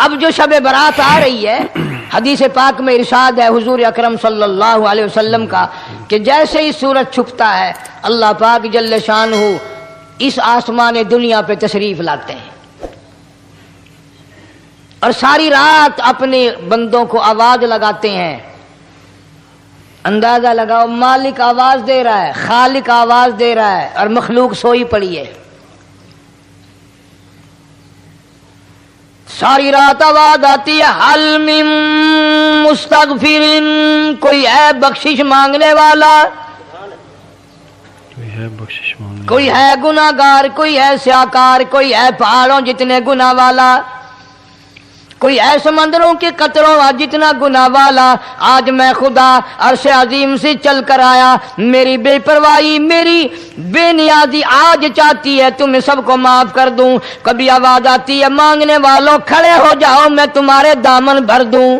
اب جو شب برات آ رہی ہے، حدیث پاک میں ارشاد ہے حضور اکرم صلی اللہ علیہ وسلم کا کہ جیسے ہی سورج چھپتا ہے اللہ پاک جل شانہ اس آسمان دنیا پہ تشریف لاتے ہیں اور ساری رات اپنے بندوں کو آواز لگاتے ہیں. اندازہ لگاؤ، مالک آواز دے رہا ہے، خالق آواز دے رہا ہے اور مخلوق سوئی پڑی ہے. ساری رات آواز آتی ہے، حل من مستغفر، کوئی ہے بخشش مانگنے والا، کوئی ہے گناہ گار، کوئی ہے سیاکار، کوئی ہے پہاڑوں جتنے گناہ والا، کوئی ہے سمندروں کے قطروں جتنا گناہ والا. آج میں خدا عرش عظیم سے چل کر آیا، میری بے پرواہی، میری بے نیازی آج چاہتی ہے تمہیں سب کو معاف کر دوں. کبھی آواز آتی ہے، مانگنے والوں کھڑے ہو جاؤ میں تمہارے دامن بھر دوں.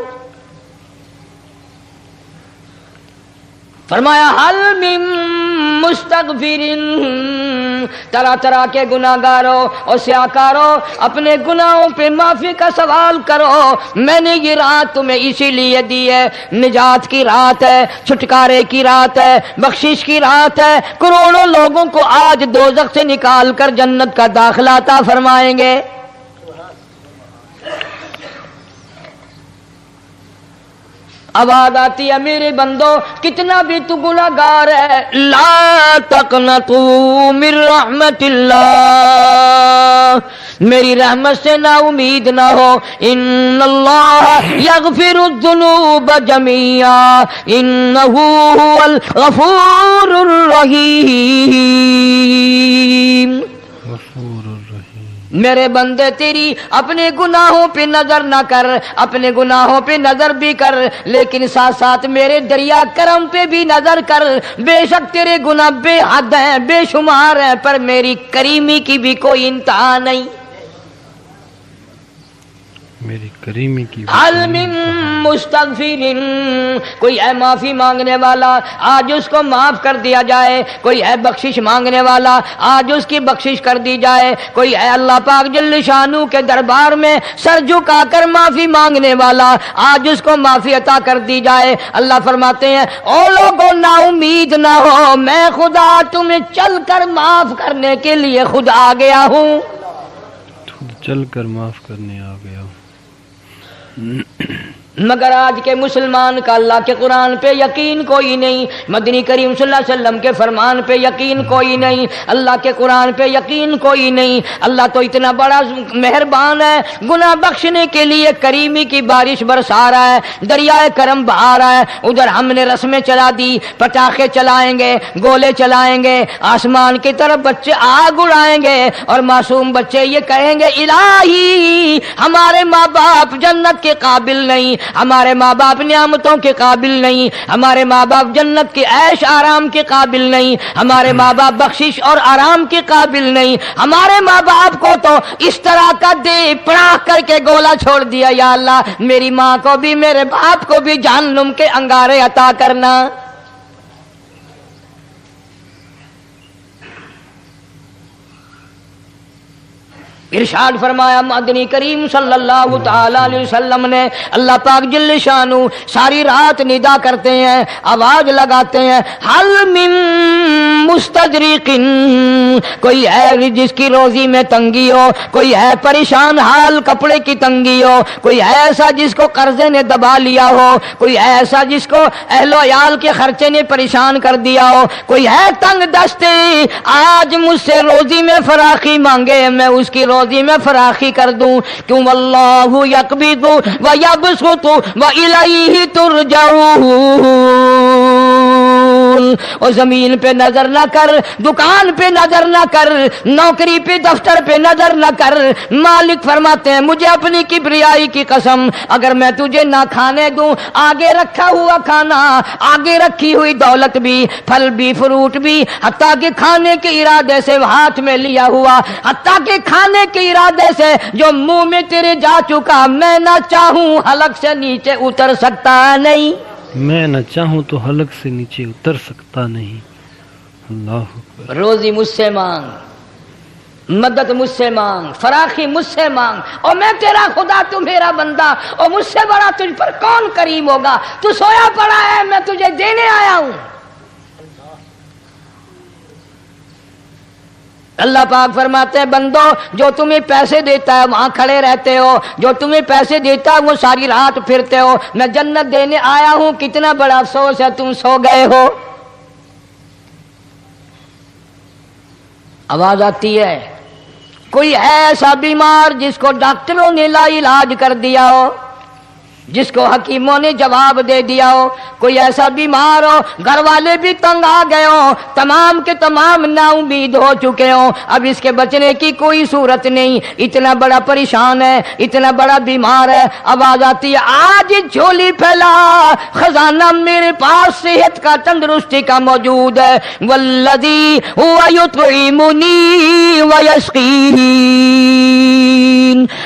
فرمایا حل من مستغفرین، طرح طرح کے گناہ گاروں اور سیاکاروں اپنے گناہوں پہ معافی کا سوال کرو. میں نے یہ رات تمہیں اسی لیے دی ہے، نجات کی رات ہے، چھٹکارے کی رات ہے، بخشش کی رات ہے. کروڑوں لوگوں کو آج دوزخ سے نکال کر جنت کا داخلہ عطا فرمائیں گے. آواز آتی ہے، میرے بندو کتنا بھی تو گناہ گار ہے، لا تقنطوا من رحمت اللہ، میری رحمت سے نا امید نہ ہو. ان اللہ یغفر الذنوب جميعا انہ هو الغفور الرحیم. میرے بندے تیری اپنے گناہوں پہ نظر نہ کر، اپنے گناہوں پہ نظر بھی کر لیکن ساتھ ساتھ میرے دریا کرم پہ بھی نظر کر. بے شک تیرے گناہ بے حد ہیں، بے شمار ہیں، پر میری کریمی کی بھی کوئی انتہا نہیں، میری کریمی کی. حل من مستغفرین، کوئی ہے معافی مانگنے والا آج اس کو معاف کر دیا جائے، کوئی ہے بخشش مانگنے والا آج اس کی بخشش کر دی جائے، کوئی ہے اللہ پاک جل شانہ کے دربار میں سر جھکا کر معافی مانگنے والا آج اس کو معافی عطا کر دی جائے. اللہ فرماتے ہیں او لوگوں نا امید نہ ہو، میں خدا تمہیں چل کر معاف کرنے کے لیے خود آ گیا ہوں، چل کر معاف کرنے آ گیا ہوں. مگر آج کے مسلمان کا اللہ کے قرآن پہ یقین کوئی نہیں، مدنی کریم صلی اللہ علیہ وسلم کے فرمان پہ یقین کوئی نہیں، اللہ کے قرآن پہ یقین کوئی نہیں. اللہ تو اتنا بڑا مہربان ہے، گناہ بخشنے کے لیے کریمی کی بارش برسا رہا ہے، دریائے کرم بہا رہا ہے. ادھر ہم نے رسمیں چلا دی، پٹاخے چلائیں گے، گولے چلائیں گے، آسمان کی طرف بچے آگ اڑائیں گے اور معصوم بچے یہ کہیں گے الہی ہمارے ماں باپ جنت کے قابل نہیں، ہمارے ماں باپ نعمتوں کے قابل نہیں، ہمارے ماں باپ جنت کے عیش آرام کے قابل نہیں، ہمارے ماں باپ بخشش اور آرام کے قابل نہیں، ہمارے ماں باپ کو تو اس طرح کا دے پڑاخ کر کے گولا چھوڑ دیا. یا اللہ میری ماں کو بھی میرے باپ کو بھی جہنم کے انگارے عطا کرنا. ارشاد فرمایا مدنی کریم صلی اللہ تعالی علیہ وسلم نے، اللہ پاک جل شانہ ساری رات ندا کرتے ہیں، آواز لگاتے ہیں، حل من مستدرک، کوئی ہے جس کی روزی میں تنگی ہو، کوئی ہے پریشان حال کپڑے کی تنگی ہو، کوئی ہے ایسا جس کو قرضے نے دبا لیا ہو، کوئی ہے ایسا جس کو اہل و عیال کے خرچے نے پریشان کر دیا ہو، کوئی ہے تنگ دستے آج مجھ سے روزی میں فراخی مانگے میں اس کی روزی میں فراخی کر دوں. کیوں واللہ یقبض ویبسط والیہ ترجعون. اور زمین پہ نظر نہ کر، دکان پہ نظر نہ کر، نوکری پہ دفتر پہ نظر نہ کر. مالک فرماتے ہیں مجھے اپنی کبریائی کی قسم اگر میں تجھے نہ کھانے دوں، آگے رکھا ہوا کھانا، آگے رکھی ہوئی دولت بھی، پھل بھی، فروٹ بھی، حتیٰ کہ کھانے کے ارادے سے ہاتھ میں لیا ہوا، حتیٰ کہ کھانے کے ارادے سے جو منہ میں تیرے جا چکا، میں نہ چاہوں حلق سے نیچے اتر سکتا نہیں، میں نہ چاہوں تو حلق سے نیچے اتر سکتا نہیں. اللہ اکبر. روزی مجھ سے مانگ، مدد مجھ سے مانگ، فراخی مجھ سے مانگ، اور میں تیرا خدا تو میرا بندہ، اور مجھ سے بڑا تجھ پر کون کریم ہوگا؟ تو سویا پڑا ہے، میں تجھے دینے آیا ہوں۔ اللہ پاک فرماتے ہیں بندو جو تمہیں پیسے دیتا ہے وہاں کھڑے رہتے ہو، جو تمہیں پیسے دیتا ہے وہ ساری رات پھرتے ہو، میں جنت دینے آیا ہوں، کتنا بڑا افسوس ہے تم سو گئے ہو۔ آواز آتی ہے؟ کوئی ہے ایسا بیمار جس کو ڈاکٹروں نے لا علاج کر دیا ہو، جس کو حکیموں نے جواب دے دیا ہو؟ کوئی ایسا بیمار ہو، گھر والے بھی تنگ آ گئے ہوں، تمام کے تمام نا امید ہو چکے ہوں، اب اس کے بچنے کی کوئی صورت نہیں، اتنا بڑا پریشان ہے، اتنا بڑا بیمار ہے۔ آواز آتی ہے آج جھولی پھیلا، خزانہ میرے پاس صحت کا، تندرستی کا موجود ہے۔ والذی هو یطعمنی ویسقین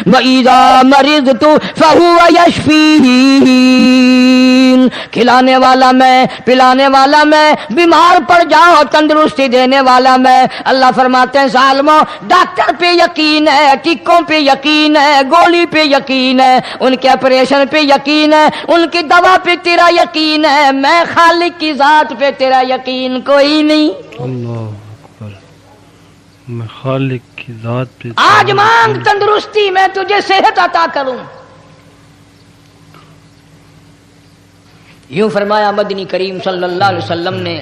وَإِذَا مَرِضْتُ فَهُوَ يَشْفِينِ، کھلانے والا میں، پلانے والا میں، بیمار پڑ جاؤ تندرستی دینے والا میں۔ اللہ فرماتے ہیں ظالموں، ڈاکٹر پہ یقین ہے، ٹکوں پہ یقین ہے، گولی پہ یقین ہے، ان کے آپریشن پہ یقین ہے، ان کی دوا پہ تیرا یقین ہے، میں خالق کی ذات پہ تیرا یقین کوئی نہیں۔ اللہ اکبر، میں خالق کی ذات پہ آج مانگ تندرستی، میں تجھے صحت عطا کروں۔ یوں فرمایا مدنی کریم صلی اللہ علیہ وسلم نے۔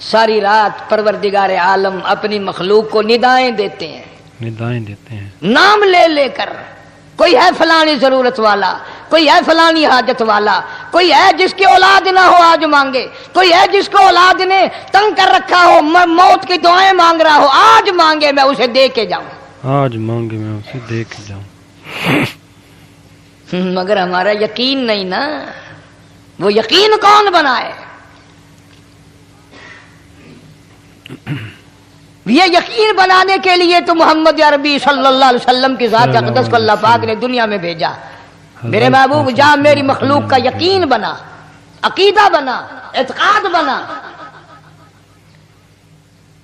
ساری رات پروردگار عالم اپنی مخلوق کو ندائیں دیتے ہیں، ندائیں دیتے ہیں، نام لے لے کر۔ کوئی ہے فلانی ضرورت والا، کوئی ہے فلانی حاجت والا، کوئی ہے جس کی اولاد نہ ہو آج مانگے، کوئی ہے جس کو اولاد نے تنگ کر رکھا ہو، موت کی دعائیں مانگ رہا ہو، آج مانگے میں اسے دے کے جاؤں، آج مانگے میں اسے دے کے جاؤں۔ مگر ہمارا یقین نہیں نا، وہ یقین کون بنائے؟ یہ یقین بنانے کے لیے تو محمد عربی صلی اللہ علیہ وسلم کی ذات اقدس کو اللہ پاک نے دنیا میں بھیجا۔ میرے محبوب جا میری مخلوق کا یقین بنا، عقیدہ بنا، اعتقاد بنا۔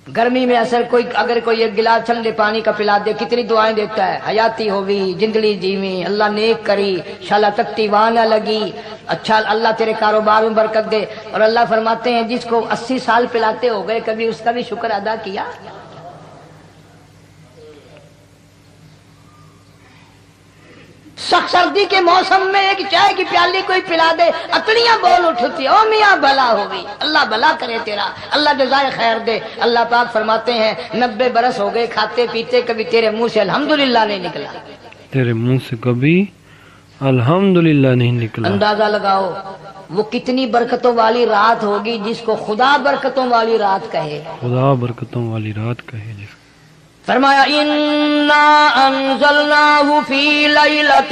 گرمی میں اگر کوئی ایک گلاس ٹھنڈے پانی کا پلا دے کتنی دعائیں دیتا ہے، حیاتی ہوگی، جندلی جیویں، اللہ نیک کری، شالا تکتی وہاں نہ لگی، اچھا اللہ تیرے کاروبار میں برکت دے۔ اور اللہ فرماتے ہیں جس کو 80 سال پلاتے ہو گئے کبھی اس کا بھی شکر ادا کیا؟ سخت سردی کے موسم میں ایک چائے کی پیالی کوئی پلا دے اتنیاں بول اٹھتی، او میاں بھلا ہوگی، اللہ بھلا کرے تیرا، اللہ جزائے خیر دے۔ اللہ پاک فرماتے ہیں 90 برس ہو گئے کھاتے پیتے، کبھی تیرے منہ سے الحمدللہ نہیں نکلا، تیرے منہ سے کبھی الحمدللہ نہیں نکلا۔ اندازہ لگاؤ وہ کتنی برکتوں والی رات ہوگی جس کو خدا برکتوں والی رات کہے۔ خدا برکتوں والی رات کہے جس کو۔ فرمایا انا انزلناہ فی لیلۃ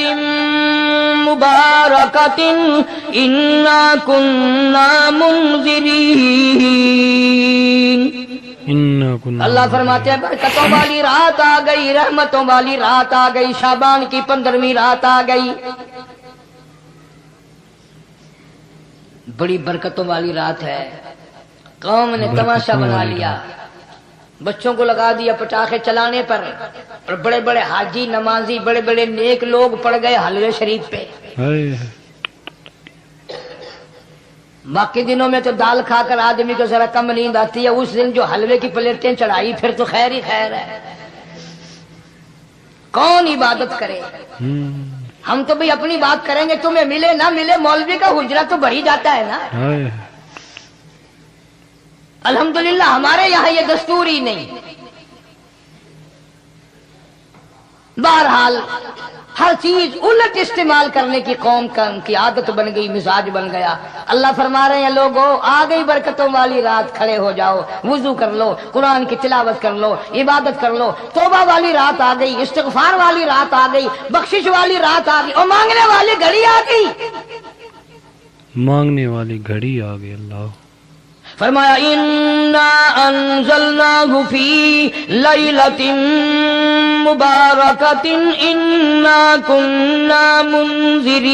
مبارکۃ انا کننا منذرین۔ اللہ فرماتے ہیں برکتوں والی رات آ گئی، رحمتوں والی رات آ گئی، شعبان کی 15ویں رات آ گئی، بڑی برکتوں والی رات ہے۔ قوم نے تماشا بنا لیا، بچوں کو لگا دیا پٹاخے چلانے پر، اور بڑے بڑے حاجی نمازی بڑے بڑے نیک لوگ پڑ گئے حلوے شریف پہ۔ باقی دنوں میں تو دال کھا کر آدمی کو ذرا کم نیند آتی ہے، اس دن جو حلوے کی پلیٹیں چڑھائی پھر تو خیر ہی خیر ہے۔ کون عبادت کرے؟ ہم تو بھی اپنی بات کریں گے، تمہیں ملے نہ ملے مولوی کا حجرہ تو بڑھ ہی جاتا ہے نا۔ الحمدللہ ہمارے یہاں یہ دستور ہی نہیں۔ بہرحال ہر چیز الٹ استعمال کرنے کی قوم کی عادت بن گئی، مزاج بن گیا۔ اللہ فرما رہے ہیں لوگوں آ گئی برکتوں والی رات، کھڑے ہو جاؤ، وضو کر لو، قرآن کی تلاوت کر لو، عبادت کر لو، توبہ والی رات آ گئی، استغفار والی رات آ گئی، بخشش والی رات آ گئی، اور مانگنے والی گھڑی آ گئی، مانگنے والی گھڑی آ گئی۔ اللہ فرمایا انا انزلناہ فی لیلۃ مبارکۃ انا کننا منذرین۔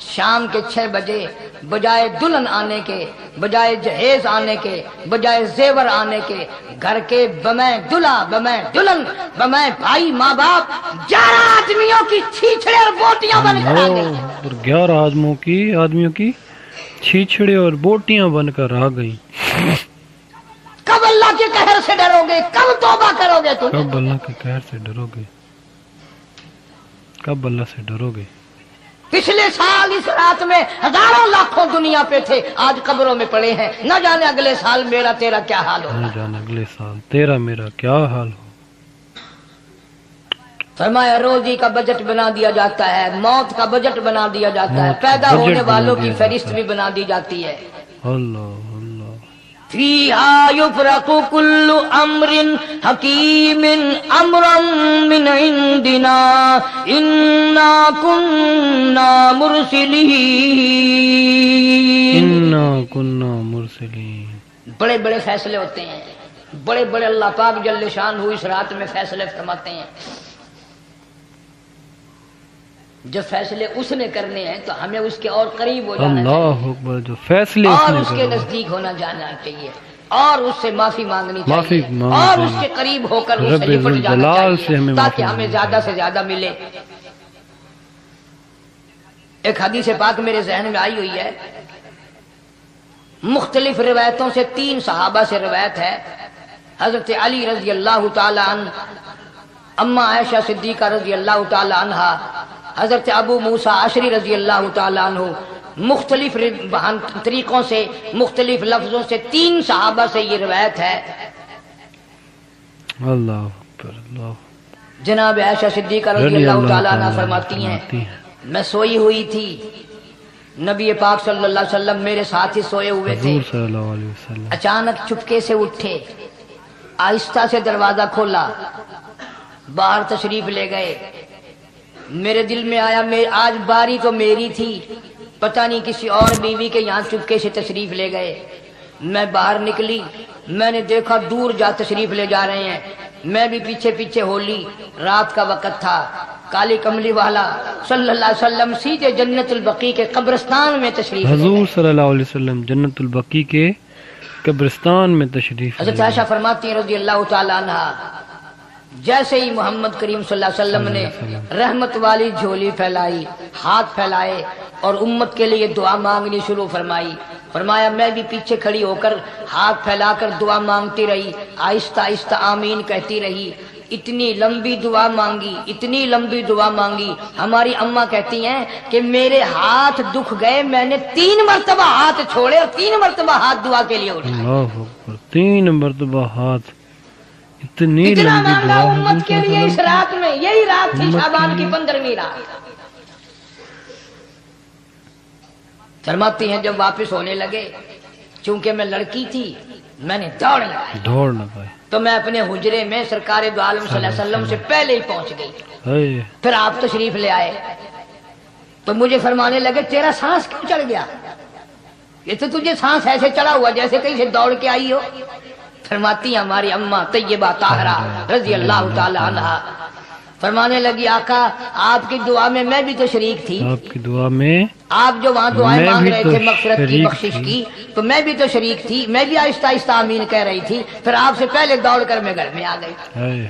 شام کے 6 بجے بجائے دلہن آنے کے، بجائے جہیز آنے کے، بجائے زیور آنے کے، گھر کے بمیں دلہا، بمیں دلہن، بمیں بھائی ماں باپ 11 آدمیوں کی چھیچڑے اور بوٹیاں بن کر آ گئی۔ 11 آدمیوں کی چھیچڑے اور بوٹیاں بن کر آ گئی۔ کب اللہ کے قہر سے ڈرو گے؟ کب توبہ کرو گے تم؟ کب اللہ کے قہر سے ڈرو گے؟ کب اللہ سے ڈرو گے؟ پچھلے سال اس رات میں ہزاروں لاکھوں دنیا پہ تھے، آج قبروں میں پڑے ہیں، نہ جانے اگلے سال میرا تیرا کیا حال نہ ہوگا۔ جانے اگلے سال تیرا میرا کیا حال ہو۔ فرمایا روزی کا بجٹ بنا دیا جاتا ہے، موت کا بجٹ بنا دیا جاتا ہے، موت کا پیدا بجٹ ہونے بنا والوں دیا کی جاتا فہرست ہے۔ بھی بنا دی جاتی ہے۔ اللہ اللہ فیہا یفرق کل امر حکیم امرا من عندنا انا کننا مرسلین۔ انا کننا مرسلین۔ بڑے بڑے فیصلے ہوتے ہیں، بڑے بڑے اللہ پاک جل شان ہو اس رات میں فیصلے فرماتے ہیں۔ جب فیصلے اس نے کرنے ہیں تو ہمیں اس کے اور قریب ہو جانا چاہیے، اللہ اکبر، جو فیصلے اور نے اس کے کرے، نزدیک ہونا جانا چاہیے، اور اس سے معافی مانگنی معافی چاہیے، مانگنی اور چاہیے۔ اس کے قریب ہو کر اس رب سے لپٹ جانا ذوالجلال سے چاہیے ہمیں تاکہ معافی ہمیں مانگنی زیادہ سے زیادہ ملے۔ ایک حدیث پاک میرے ذہن میں آئی ہوئی ہے، مختلف روایتوں سے 3 صحابہ سے روایت ہے، حضرت علی رضی اللہ تعالی عنہ، اما عائشہ صدیقہ رضی اللہ تعالی عنہا، حضرت ابو موسیٰ اشعری رضی اللہ تعالی عنہ، مختلف طریقوں سے مختلف لفظوں سے 3 صحابہ سے یہ روایت ہے۔ اللہ اکبر، اللہ جناب عائشہ صدیقہ رضی اللہ تعالی عنہ فرماتی ہیں میں سوئی ہوئی تھی، نبی پاک صلی اللہ علیہ وسلم میرے ساتھ ہی سوئے ہوئے تھے، حضور صلی اللہ علیہ وسلم اچانک چپکے سے اٹھے، آہستہ سے دروازہ کھولا، باہر تشریف لے گئے۔ میرے دل میں آیا آج باری تو میری تھی، پتہ نہیں کسی اور بیوی کے یہاں چپکے سے تشریف لے گئے۔ میں باہر نکلی، میں نے دیکھا دور جا تشریف لے جا رہے ہیں، میں بھی پیچھے پیچھے ہو لی۔ رات کا وقت تھا، کالی کملی والا صلی اللہ علیہ وسلم سیدھے جنت البقیع کے قبرستان میں تشریف لے حضور گئے۔ صلی اللہ علیہ وسلم جنت البقیع کے قبرستان میں تشریف حضرت عائشہ فرماتی ہیں رضی اللہ تعالی عنہا، جیسے ہی محمد کریم صلی اللہ علیہ وسلم نے رحمت والی جھولی پھیلائی، ہاتھ پھیلائے اور امت کے لیے دعا مانگنی شروع فرمائی، فرمایا میں بھی پیچھے کھڑی ہو کر ہاتھ پھیلا کر دعا مانگتی رہی، آہستہ آہستہ آمین کہتی رہی۔ اتنی لمبی دعا مانگی، اتنی لمبی دعا مانگی، ہماری اماں کہتی ہیں کہ میرے ہاتھ دکھ گئے، میں نے 3 مرتبہ ہاتھ چھوڑے اور 3 مرتبہ ہاتھ دعا کے لیے اٹھائے۔ اللہ اکبر، 3 مرتبہ ہاتھ، اتنی اتنا لمبی مانگا دعا حضور امت کے صلی لیے اللہ اس علیہ رات میں، یہی رات تھی امت شعبان کے کی 15ویں رات۔ فرماتی ہیں جب واپس ہونے لگے، چونکہ میں لڑکی تھی میں نے دوڑ لگائی، دوڑ نہ پائے، تو میں اپنے حجرے میں سرکار دو عالم صلی اللہ علیہ وسلم سے پہلے ہی پہنچ گئی۔ اے پھر آپ تشریف لے آئے تو مجھے فرمانے لگے تیرا سانس کیوں چڑھ گیا؟ یہ تو تجھے سانس ایسے چڑھا ہوا جیسے کہیں سے دوڑ کے آئی ہو۔ فرماتی ہیں ہماری اماں طیبہ طاہرہ رضی اللہ تعالی عنہا، فرمانے لگی آقا آپ کی دعا میں میں بھی تو شریک تھی، آپ کی دعا میں آپ جو وہاں دعائیں میں مانگ بھی رہے تو تھے مغفرت کی شریک بخشش تھی۔ کی، تو میں بھی تو شریک تھی، میں بھی آہستہ آہستہ آمین کہہ رہی تھی، پھر آپ سے پہلے دوڑ کر میں گھر میں آ گئی۔ اے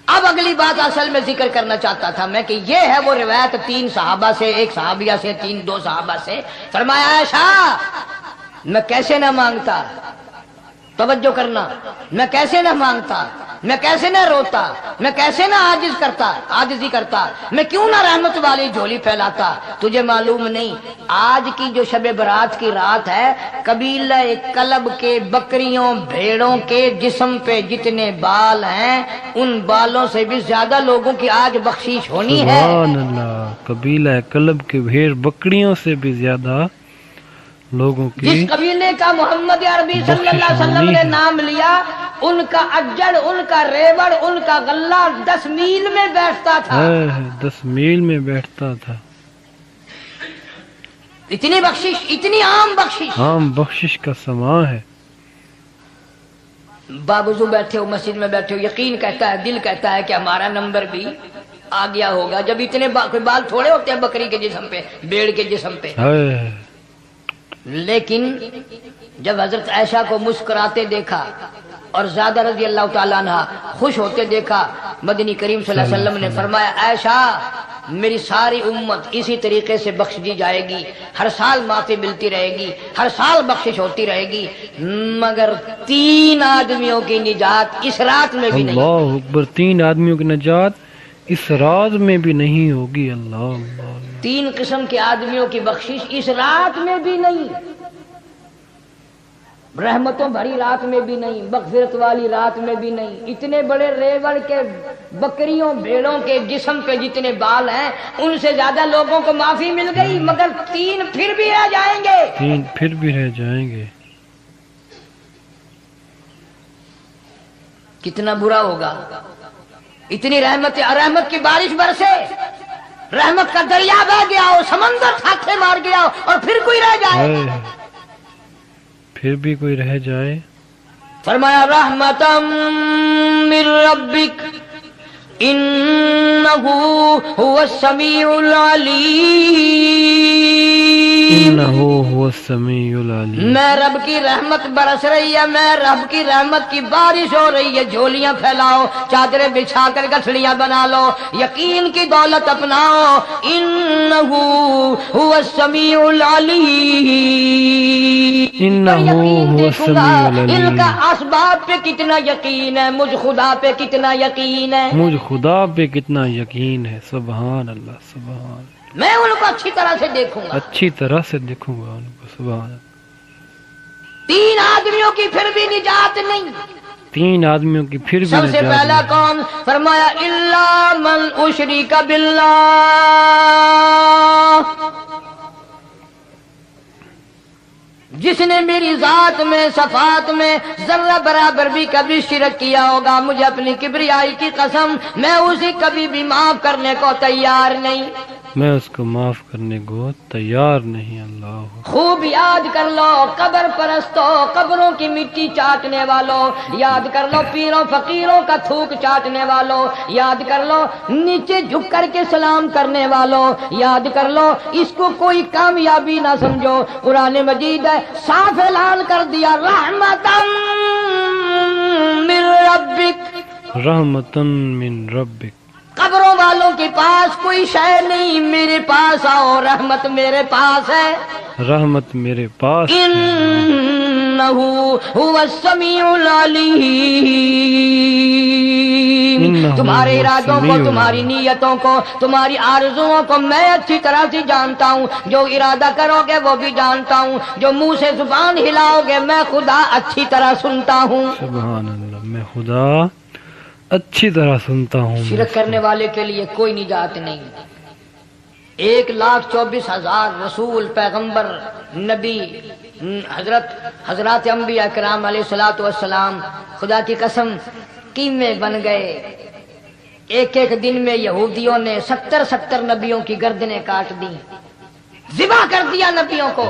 اب اگلی بات اصل میں ذکر کرنا چاہتا تھا میں کہ یہ ہے وہ روایت 3 صحابہ سے، 1 صحابیہ سے، 2 صحابہ سے۔ فرمایا عائشہ میں کیسے نہ مانگتا، توجہ کرنا، میں کیسے نہ مانگتا، میں کیسے نہ روتا، میں کیسے نہ عاجزی کرتا، میں کیوں نہ رحمت والی جھولی پھیلاتا۔ تجھے معلوم نہیں آج کی جو شب برات کی رات ہے، قبیلہ کلب کے بکریوں بھیڑوں کے جسم پہ جتنے بال ہیں ان بالوں سے بھی زیادہ لوگوں کی آج بخشش ہونی ہے۔ سبحان اللہ، قبیلہ کلب کے بھیڑ بکریوں سے بھی زیادہ لوگوں جس کی قبیلے کا محمد عربی صلی اللہ علیہ وسلم نے نام لیا، ان کا اجڑ، ان کا ریوڑ، ان کا غلہ 10 میل میں بیٹھتا تھا۔ 10 میل میں بیٹھتا تھا۔ اتنی بخشش، اتنی عام بخشش۔ عام بخشش کا سماں ہے۔ باوضو بیٹھے ہو، مسجد میں بیٹھے ہو، یقین کہتا ہے، دل کہتا ہے کہ ہمارا نمبر بھی آ گیا ہوگا جب اتنے کوئی بال تھوڑے ہوتے ہیں بکری کے جسم پہ، بھیڑ کے جسم پہ. ہائے لیکن جب حضرت عائشہ کو مسکراتے دیکھا اور زیادہ رضی اللہ تعالیٰ عنہ خوش ہوتے دیکھا، مدنی کریم صلی اللہ علیہ وسلم نے فرمایا عائشہ میری ساری امت اسی طریقے سے بخش دی جائے گی، ہر سال معافی ملتی رہے گی، ہر سال بخشش ہوتی رہے گی، مگر 3 آدمیوں کی نجات اس رات میں بھی نہیں. اللہ اکبر، 3 آدمیوں کی نجات اس رات میں بھی نہیں ہوگی. اللہ اللہ 3 قسم کے آدمیوں کی بخشش اس رات میں بھی نہیں، رحمتوں بھری رات میں بھی نہیں، مغفرت والی رات میں بھی نہیں. اتنے بڑے ریوڑ کے بکریوں بھیڑوں کے جسم پہ جتنے بال ہیں ان سے زیادہ لوگوں کو معافی مل گئی، مگر 3 پھر بھی رہ جائیں گے. 3 پھر بھی رہ جائیں گے. کتنا برا ہوگا. اتنی رحمت کی بارش برسے، رحمت کا دریا بہ گیا ہو، سمندر تھاکے مار گیا ہو اور پھر کوئی رہ جائے. پھر بھی کوئی رہ جائے. فرمایا رحمتا من ربک انہ هو السمیع العلیم. انہ هو السمیع العلیم. میں رب کی رحمت برس رہی ہے، میں رب کی رحمت کی بارش ہو رہی ہے. جھولیاں پھیلاؤ، چادریں بچھا کر گٹھڑیاں بنا لو، یقین کی دولت اپناؤ. انہ هو السمیع العلیم. انہ هو السمیع العلیم. ان کا اسباب پہ کتنا یقین ہے، مجھ خدا پہ کتنا یقین ہے. مجھ خدا پہ کتنا یقین ہے. سبحان اللہ سبحان. میں ان کو اچھی طرح سے دیکھوں گا، اچھی طرح سے دیکھوں گا ان کو. سبحان اللہ. 3 آدمیوں کی پھر بھی نجات نہیں. 3 آدمیوں کی پھر بھی سب سے نجات پہلا نہیں. کون؟ فرمایا الا من اشرک باللہ. جس نے میری ذات میں صفات میں ذرہ برابر بھی کبھی شرک کیا ہوگا، مجھے اپنی کبریائی کی قسم میں اسے کبھی بھی معاف کرنے کو تیار نہیں. میں اس کو معاف کرنے کو تیار نہیں. اللہ خوب یاد کر لو قبر پرستو، قبروں کی مٹی چاٹنے والوں، یاد کر لو پیروں فقیروں کا تھوک چاٹنے والوں، یاد کر لو نیچے جھک کر کے سلام کرنے والوں، یاد کر لو اس کو کوئی کامیابی نہ سمجھو. قرآن مجید ہے صاف اعلان کر دیا رحمتم من ربک. رحمتن من ربک. قبروں والوں کے پاس کوئی شے نہیں، میرے پاس آؤ، رحمت میرے پاس ہے. رحمت میرے پاس ہے. انہ هو السمیع العلیم. تمہارے ارادوں کو، تمہاری نیتوں کو، تمہاری آرزوؤں کو میں اچھی طرح سے جانتا ہوں. جو ارادہ کرو گے وہ بھی جانتا ہوں، جو منہ سے زبان ہلاؤ گے میں خدا اچھی طرح سنتا ہوں. سبحان اللہ. میں خدا اچھی طرح سنتا ہوں. شرک کرنے والے کے لیے کوئی نجات نہیں. 1,24,000 رسول، پیغمبر، نبی، حضرات انبیاء کرام علیہ الصلوۃ والسلام خدا کی قسم قیمے بن گئے. ایک دن میں یہودیوں نے 70 نبیوں کی گردنیں کاٹ دی، ذبح کر دیا نبیوں کو.